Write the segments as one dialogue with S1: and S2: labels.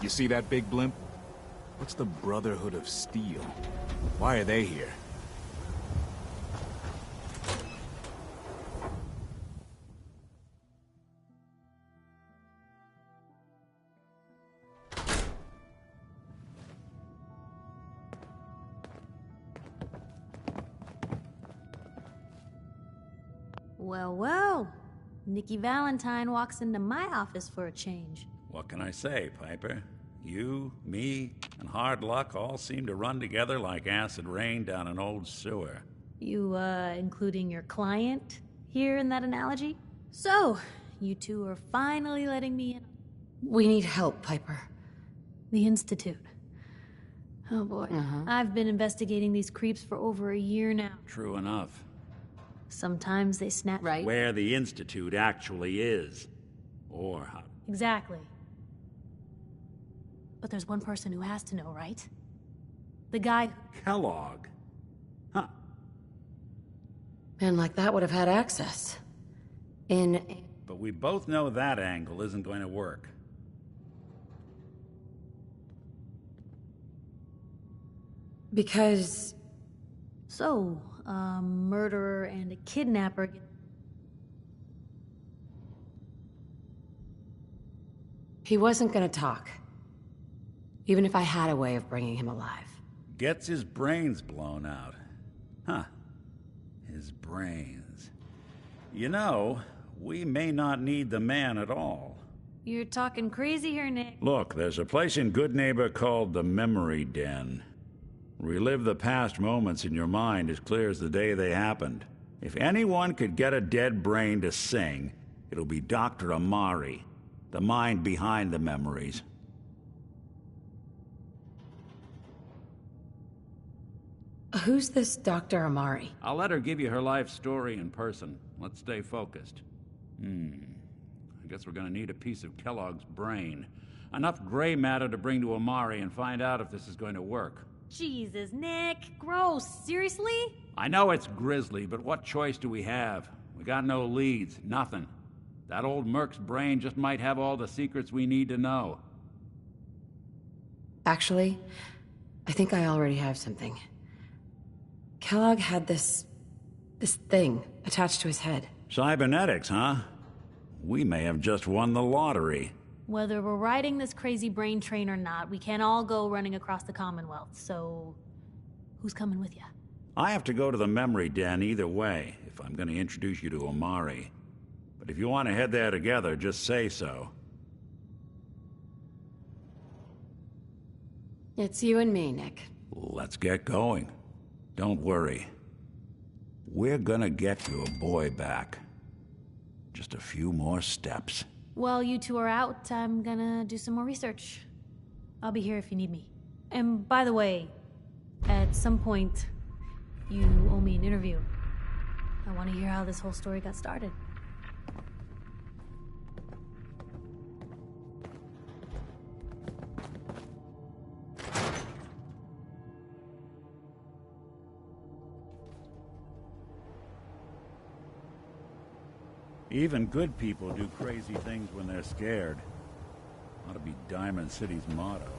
S1: You see that big blimp? What's the Brotherhood of Steel? Why are they here?
S2: Well, well. Nikki Valentine walks into my office for a change.
S3: What can I say, Piper? You, me, and hard luck all seem to run together like acid rain down an old sewer.
S2: You, including your client here in that analogy? So, you two are finally letting me in.
S4: We need help, Piper.
S2: The Institute. Oh boy. I've been investigating these creeps for over a year now.
S3: True enough.
S2: Sometimes they snap.
S4: Right?
S3: Where the Institute actually is. Or how...
S2: Exactly. But there's one person who has to know, right? The guy...
S3: Kellogg. Huh.
S4: Man like that would have had access.
S3: But we both know that angle isn't going to work.
S4: Because...
S2: So, a murderer and a kidnapper...
S4: he wasn't gonna talk. Even if I had a way of bringing him alive.
S3: Gets his brains blown out. Huh. His brains. You know, we may not need the man at all.
S2: You're talking crazy here, Nick.
S3: Look, there's a place in Goodneighbor called the Memory Den. Relive the past moments in your mind as clear as the day they happened. If anyone could get a dead brain to sing, it'll be Dr. Amari, the mind behind the memories.
S4: Who's this Dr. Amari?
S3: I'll let her give you her life story in person. Let's stay focused. I guess we're gonna need a piece of Kellogg's brain. Enough gray matter to bring to Amari and find out if this is going to work.
S2: Jesus, Nick. Gross. Seriously?
S3: I know it's grisly, but what choice do we have? We got no leads, nothing. That old Merc's brain just might have all the secrets we need to know.
S4: Actually, I think I already have something. Kellogg had this thing attached to his head.
S3: Cybernetics, huh? We may have just won the lottery.
S2: Whether we're riding this crazy brain train or not, we can't all go running across the Commonwealth, so... who's coming with you?
S3: I have to go to the Memory Den either way, if I'm going to introduce you to Amari. But if you want to head there together, just say so.
S4: It's you and me, Nick.
S3: Let's get going. Don't worry. We're gonna get your boy back. Just a few more steps.
S2: While you two are out, I'm gonna do some more research. I'll be here if you need me. And by the way, at some point, you owe me an interview. I want to hear how this whole story got started.
S3: Even good people do crazy things when they're scared. Ought to be Diamond City's motto.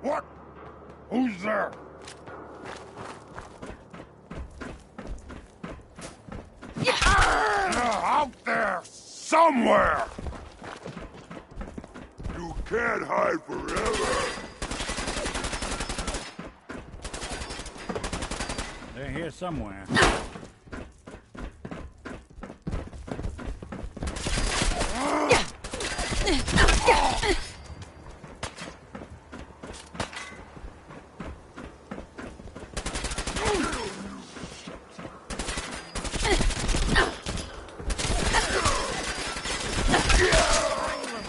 S5: What? Who's there? Out there! Somewhere! You can't hide forever!
S3: They're here somewhere.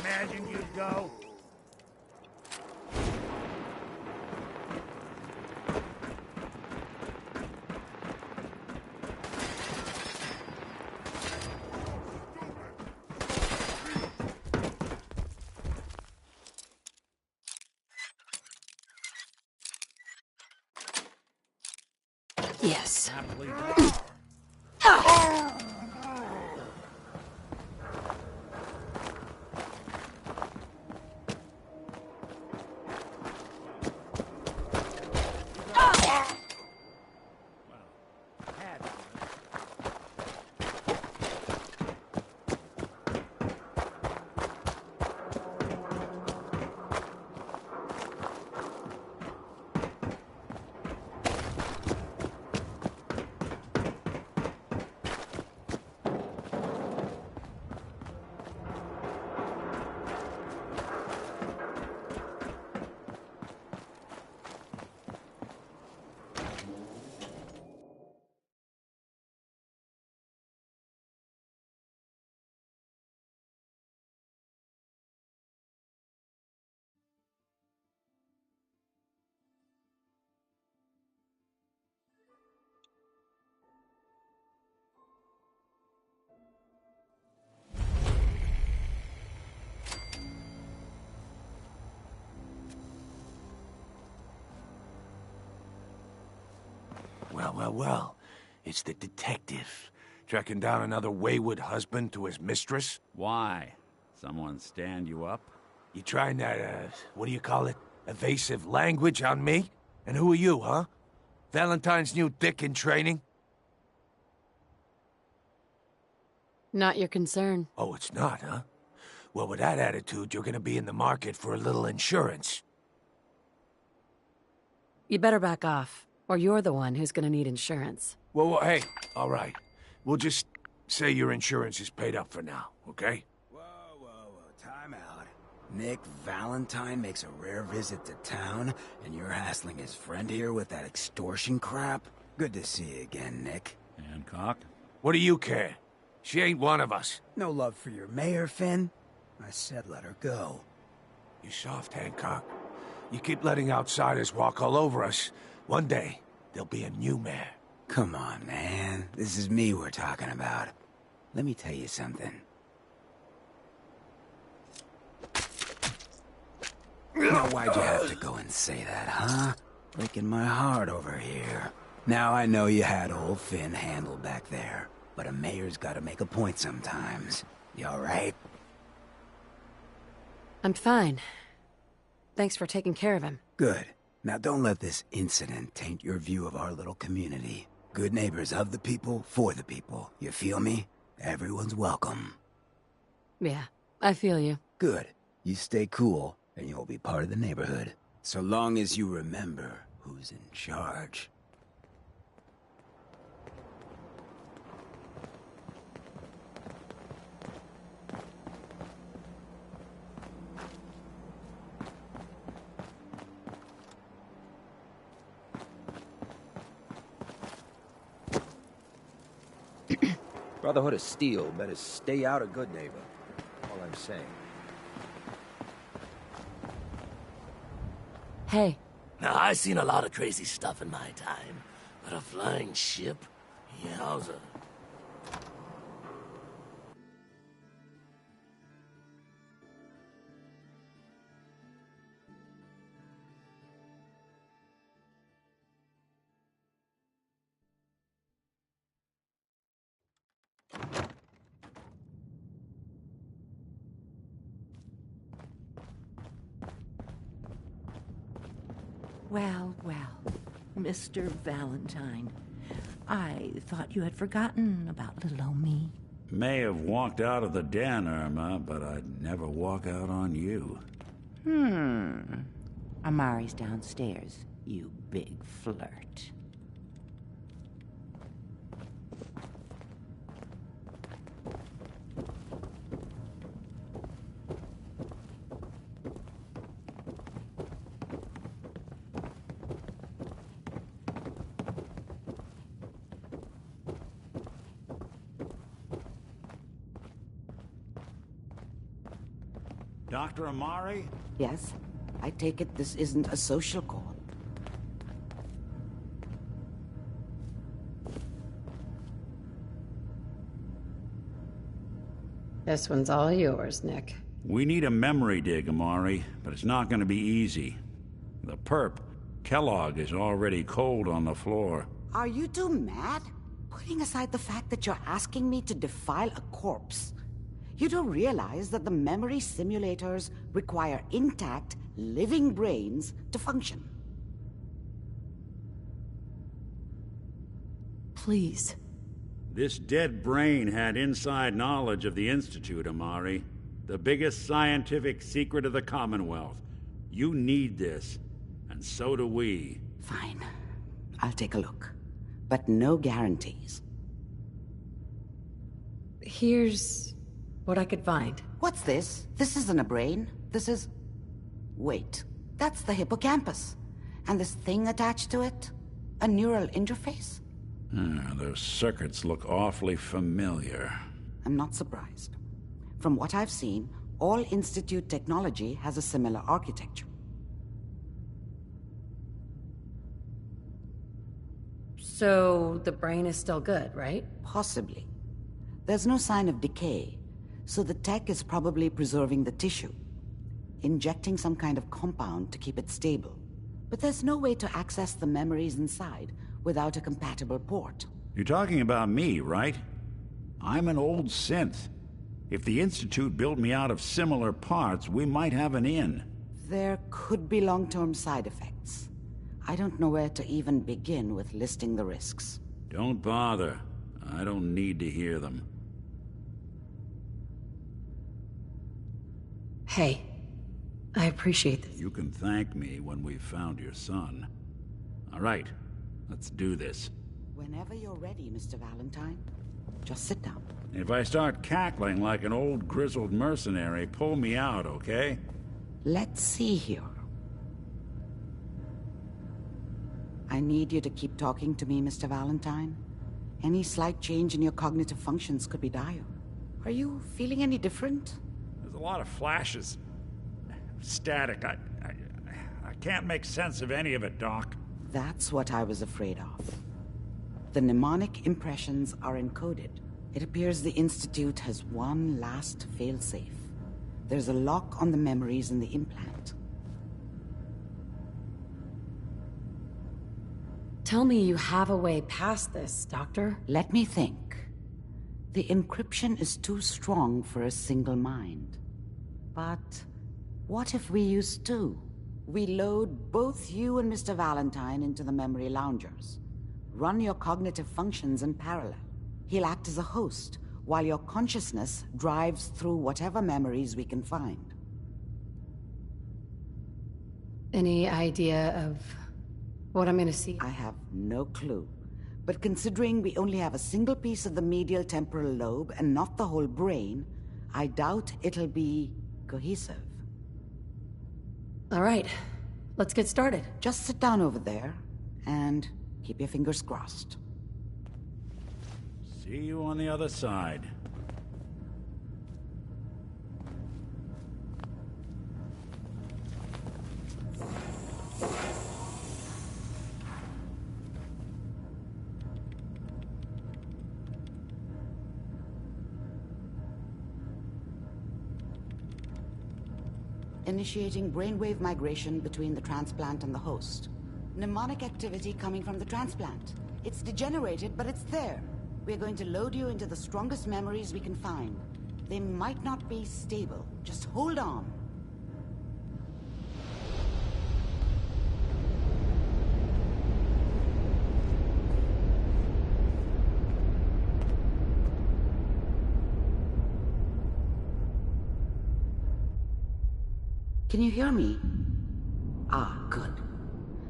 S3: Imagine you'd go.
S4: Yes.
S5: Well. It's the detective. Tracking down another wayward husband to his mistress?
S3: Why? Someone stand you up?
S5: You trying that, what do you call it? Evasive language on me? And who are you, huh? Valentine's new dick in training?
S4: Not your concern.
S5: Oh, it's not, huh? Well, with that attitude, you're gonna be in the market for a little insurance.
S4: You better back off, or you're the one who's gonna need insurance.
S5: Well, hey, all right. We'll just say your insurance is paid up for now, okay?
S6: Whoa, time out. Nick Valentine makes a rare visit to town, and you're hassling his friend here with that extortion crap? Good to see you again, Nick.
S3: Hancock?
S5: What do you care? She ain't one of us.
S6: No love for your mayor, Finn? I said let her go.
S5: You soft, Hancock. You keep letting outsiders walk all over us. One day, there'll be a new mayor.
S6: Come on, man. This is me we're talking about. Let me tell you something. Now, why'd you have to go and say that, huh? Breaking my heart over here. Now I know you had old Finn handled back there, but a mayor's gotta make a point sometimes. You alright?
S4: I'm fine. Thanks for taking care of him.
S6: Good. Now don't let this incident taint your view of our little community. Good neighbors of the people, for the people. You feel me? Everyone's welcome.
S4: Yeah, I feel you.
S6: Good. You stay cool, and you'll be part of the neighborhood. So long as you remember who's in charge.
S7: Brotherhood of Steel better stay out of Good Neighbor. All I'm saying.
S4: Hey,
S8: Now, I've seen a lot of crazy stuff in my time, but a flying ship? Yowza.
S9: Well, well, Mr. Valentine. I thought you had forgotten about little old me.
S3: May have walked out of the den, Irma, but I'd never walk out on you.
S9: Amari's downstairs, you big flirt.
S3: Dr. Amari?
S10: Yes? I take it this isn't a social call.
S4: This one's all yours, Nick.
S3: We need a memory dig, Amari, but it's not going to be easy. The perp, Kellogg, is already cold on the floor.
S10: Are you two mad? Putting aside the fact that you're asking me to defile a corpse, you do realize that the memory simulators require intact, living brains to function.
S4: Please.
S3: This dead brain had inside knowledge of the Institute, Amari. The biggest scientific secret of the Commonwealth. You need this, and so do we.
S10: Fine. I'll take a look. But no guarantees.
S4: Here's what I could find.
S10: What's this? This isn't a brain. This is... Wait. That's the hippocampus. And this thing attached to it? A neural interface?
S3: Those circuits look awfully familiar.
S10: I'm not surprised. From what I've seen, all Institute technology has a similar architecture.
S4: So the brain is still good, right?
S10: Possibly. There's no sign of decay, so the tech is probably preserving the tissue, injecting some kind of compound to keep it stable. But there's no way to access the memories inside without a compatible port.
S3: You're talking about me, right? I'm an old synth. If the Institute built me out of similar parts, we might have an in.
S10: There could be long-term side effects. I don't know where to even begin with listing the risks.
S3: Don't bother. I don't need to hear them.
S4: Hey, I appreciate this.
S3: You can thank me when we've found your son. All right, let's do this.
S10: Whenever you're ready, Mr. Valentine. Just sit down.
S3: If I start cackling like an old grizzled mercenary, pull me out, okay?
S10: Let's see here. I need you to keep talking to me, Mr. Valentine. Any slight change in your cognitive functions could be dire. Are you feeling any different?
S3: There's a lot of flashes. Static. I can't make sense of any of it, Doc.
S10: That's what I was afraid of. The mnemonic impressions are encoded. It appears the Institute has one last failsafe. There's a lock on the memories in the implant.
S4: Tell me you have a way past this, Doctor.
S10: Let me think. The encryption is too strong for a single mind. But what if we use two? We load both you and Mr. Valentine into the memory loungers. Run your cognitive functions in parallel. He'll act as a host, while your consciousness drives through whatever memories we can find.
S4: Any idea of what I'm gonna see?
S10: I have no clue. But considering we only have a single piece of the medial temporal lobe and not the whole brain, I doubt it'll be cohesive.
S4: All right, let's get started.
S10: Just sit down over there and keep your fingers crossed.
S3: See you on the other side.
S10: Initiating brainwave migration between the transplant and the host. Mnemonic activity coming from the transplant. It's degenerated, but it's there. We're going to load you into the strongest memories we can find. They might not be stable. Just hold on. Can you hear me? Ah, good.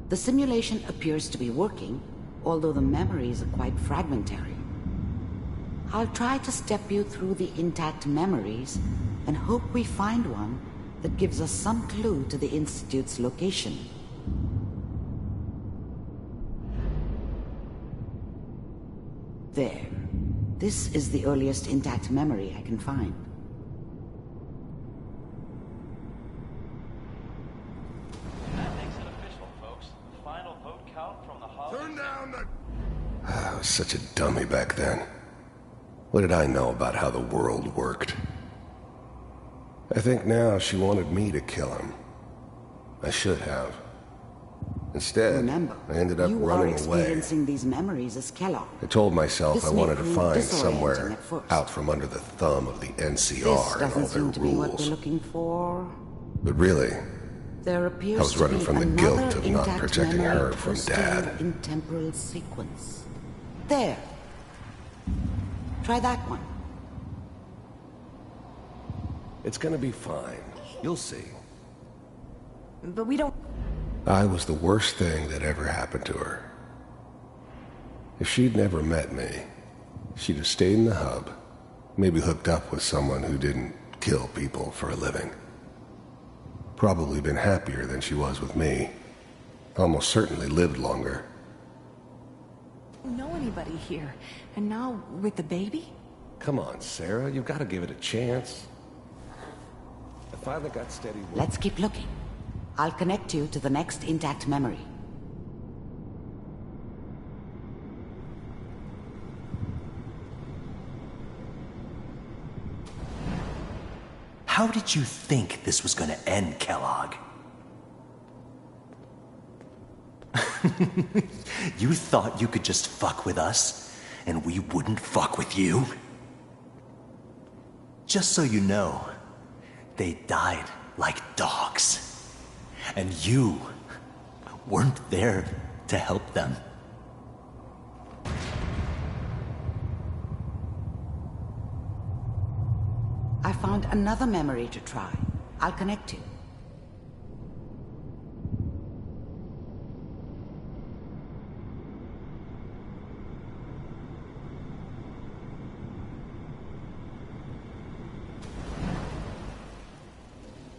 S10: The simulation appears to be working, although the memories are quite fragmentary. I'll try to step you through the intact memories and hope we find one that gives us some clue to the Institute's location. There. This is the earliest intact memory I can find.
S11: That makes it official, folks. Final vote count from the hall.
S12: Turn down the... I was such a dummy back then. What did I know about how the world worked? I think now she wanted me to kill him. I should have. Instead,
S10: remember,
S12: I ended up running away.
S10: You are experiencing these memories as Kellogg.
S12: I told myself I wanted to find somewhere
S10: first.
S12: out from under the thumb of the NCR
S10: This
S12: and all
S10: doesn't
S12: their
S10: seem to be what we're
S12: rules.
S10: looking for.
S12: But really,
S10: There
S12: I
S10: appears
S12: was
S10: to
S12: running
S10: be
S12: from the
S10: another
S12: guilt of not
S10: intact
S12: protecting
S10: memory
S12: her from
S10: posted
S12: Dad.
S10: in temporal sequence. There. Try that one.
S12: It's gonna be fine. You'll see.
S4: But we don't...
S12: I was the worst thing that ever happened to her. If she'd never met me, she'd have stayed in the hub, maybe hooked up with someone who didn't kill people for a living. Probably been happier than she was with me. Almost certainly lived longer.
S4: don't know anybody here. And now, with the baby?
S12: Come on, Sarah, you've got to give it a chance. I finally got steady.
S10: Let's keep looking. I'll connect you to the next intact memory.
S13: How did you think this was gonna end, Kellogg? You thought you could just fuck with us, and we wouldn't fuck with you? Just so you know, they died like dogs. And you weren't there to help them.
S10: I found another memory to try. I'll connect you.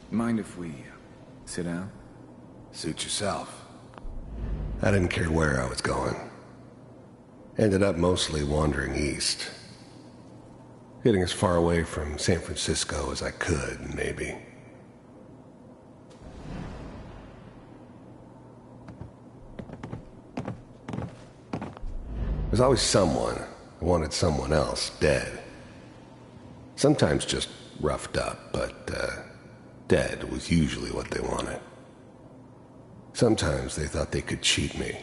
S1: Mind if we sit down?
S12: Suit yourself. I didn't care where I was going. Ended up mostly wandering east. Getting as far away from San Francisco as I could, maybe. There's always someone who wanted someone else dead. Sometimes just roughed up, but dead was usually what they wanted. Sometimes they thought they could cheat me.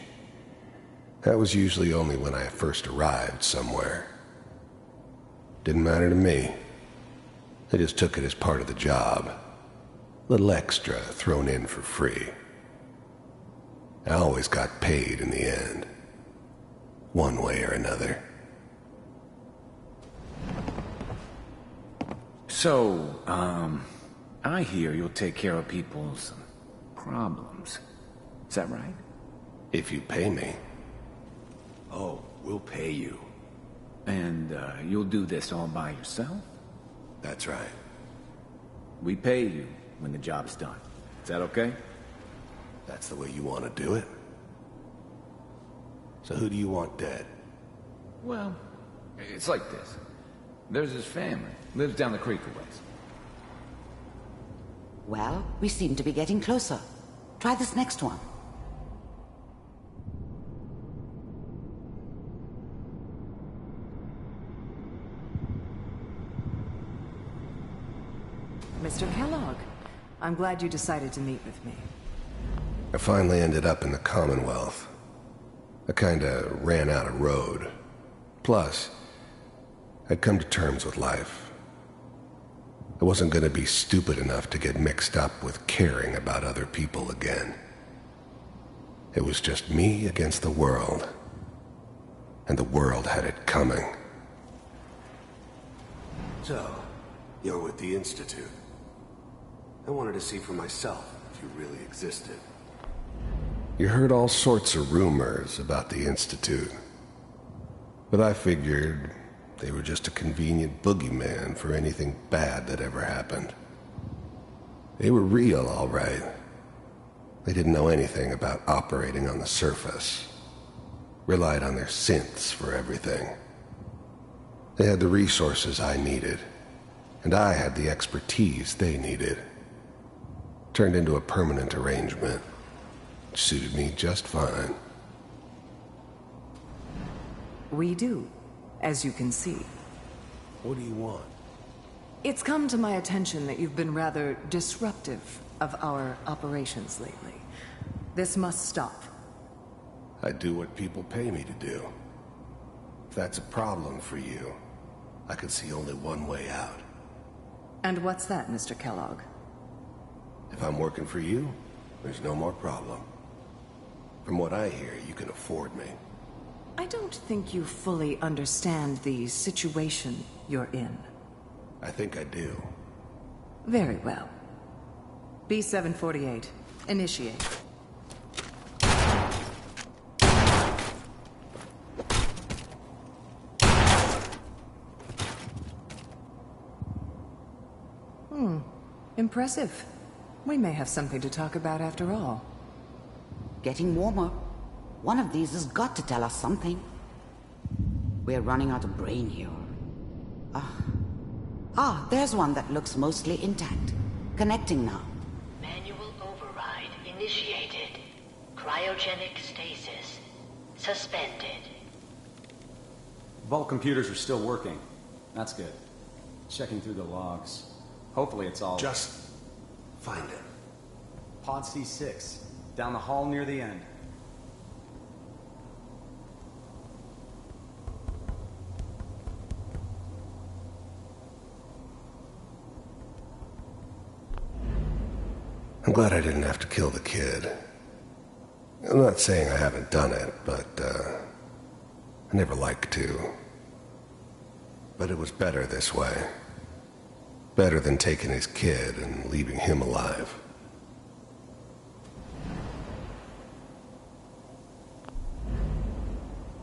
S12: That was usually only when I first arrived somewhere. Didn't matter to me. They just took it as part of the job. Little extra thrown in for free. I always got paid in the end. One way or another.
S1: So, I hear you'll take care of people's problems. Is that right?
S12: If you pay me.
S1: Oh, we'll pay you. And, you'll do this all by yourself?
S12: That's right.
S1: We pay you when the job's done. Is that okay?
S12: That's the way you want to do it? So who do you want dead?
S1: Well, it's like this. There's his family. Lives down the creek a ways.
S10: Well, we seem to be getting closer. Try this next one.
S4: Mr. Kellogg, I'm glad you decided to meet with me.
S12: I finally ended up in the Commonwealth. I kinda ran out of road. Plus, I'd come to terms with life. I wasn't gonna be stupid enough to get mixed up with caring about other people again. It was just me against the world. And the world had it coming. So, you're with the Institute. I wanted to see for myself if you really existed. You heard all sorts of rumors about the Institute. But I figured they were just a convenient boogeyman for anything bad that ever happened. They were real, all right. They didn't know anything about operating on the surface. Relied on their synths for everything. They had the resources I needed, and I had the expertise they needed. Turned into a permanent arrangement, which suited me just fine.
S14: We do, as you can see.
S12: What do you want?
S14: It's come to my attention that you've been rather disruptive of our operations lately. This must stop.
S12: I do what people pay me to do. If that's a problem for you, I can see only one way out.
S14: And what's that, Mr. Kellogg?
S12: If I'm working for you, there's no more problem. From what I hear, you can afford me.
S14: I don't think you fully understand the situation you're in.
S12: I think I do.
S14: Very well. B-748, initiate. Impressive. We may have something to talk about after all.
S10: Getting warmer. One of these has got to tell us something. We're running out of brain here. There's one that looks mostly intact. Connecting now.
S15: Manual override initiated. Cryogenic stasis suspended.
S16: Vault computers are still working. That's good. Checking through the logs. Hopefully it's all...
S12: Just find it.
S16: Pod C6. Down the hall near the end.
S12: I'm glad I didn't have to kill the kid. I'm not saying I haven't done it, but, I never liked to. But it was better this way. Better than taking his kid and leaving him alive.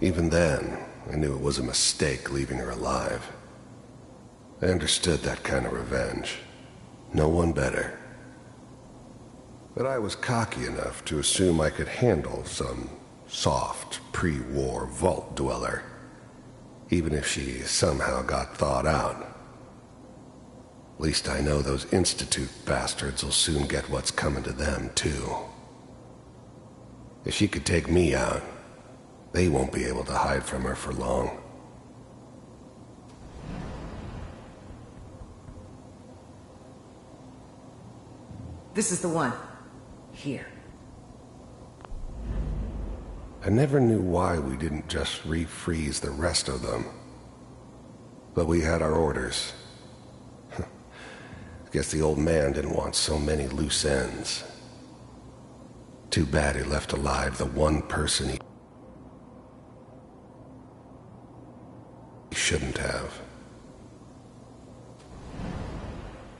S12: Even then, I knew it was a mistake leaving her alive. I understood that kind of revenge. No one better. But I was cocky enough to assume I could handle some soft, pre-war vault dweller, even if she somehow got thawed out. At least I know those Institute bastards will soon get what's coming to them, too. If she could take me out, they won't be able to hide from her for long.
S14: This is the one. Here.
S12: I never knew why we didn't just refreeze the rest of them. But we had our orders. I guess the old man didn't want so many loose ends. Too bad he left alive the one person he shouldn't have.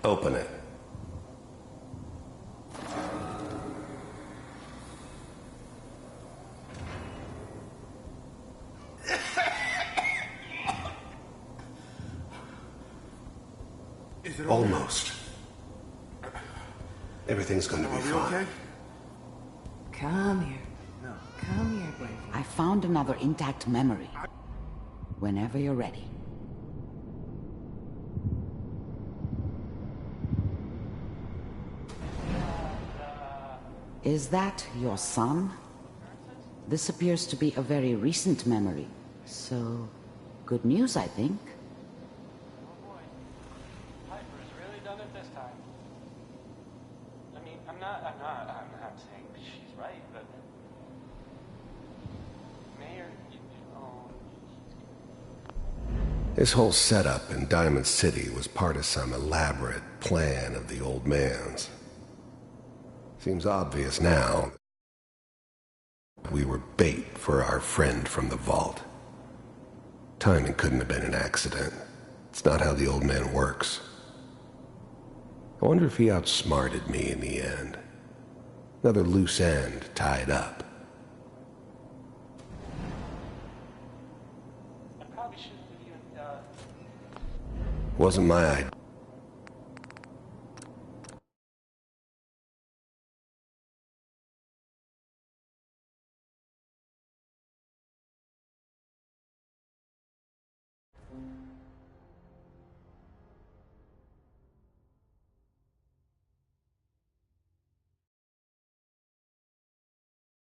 S12: Open it. Almost. Everything's going to be fine.
S14: Okay? Come here. No. Come here, baby.
S10: I found another intact memory. Whenever you're ready. Is that your son? This appears to be a very recent memory. So, good news, I think.
S11: I'm saying she's right, but Mayor,
S12: This whole setup in Diamond City was part of some elaborate plan of the old man's. Seems obvious now. We were bait for our friend from the vault. Timing couldn't have been an accident. It's not how the old man works. I wonder if he outsmarted me in the end. Another loose end tied up.
S11: I probably shouldn't have even,
S12: Wasn't my idea.